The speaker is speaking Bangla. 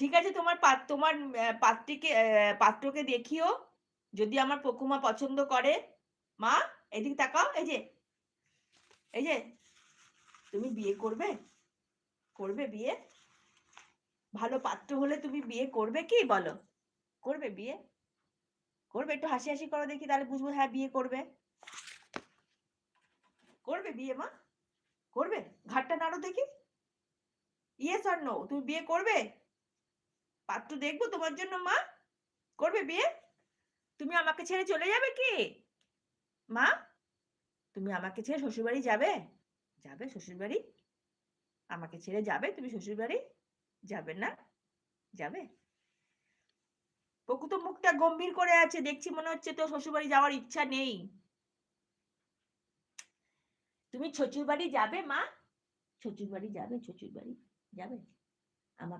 ঠিক আছে, তোমার পাত্রকে দেখিও। যদি আমার পকুমা পছন্দ করে। মা, এদিকে তাকাও। এই যে, তুমি বিয়ে করবে? করবে বিয়ে? ভালো পাত্র হলে তুমি বিয়ে করবে কি বলো? করবে বিয়ে? করবে? একটু হাসি, হাসি করো দেখি, তাহলে বুঝবো হ্যাঁ বিয়ে করবে। করবে বিয়ে মা? করবে? ঘাড়টা নাড়ো দেখি। Yes or no? তুমি বিয়ে করবে? পাত্র দেখবো তোমার জন্য মা? করবে বিয়ে? তুমি আমাকে ছেড়ে চলে যাবে কি? মা, তুমি আমাকে ছেড়ে শ্বশুরবাড়ি যাবে? যাবে শ্বশুরবাড়ি? আমাকে ছেড়ে যাবে তুমি শ্বশুরবাড়ি? যাবে না? যাবে? পকু তো মুখটা গম্ভীর করে আছে। দেখছি মনে হচ্ছে তোর শ্বশুরবাড়ি যাওয়ার ইচ্ছা নেই। তুমি শ্বশুরবাড়ি যাবে মা? শ্বশুরবাড়ি যাবে? শ্বশুরবাড়ি যাবে? আমাকে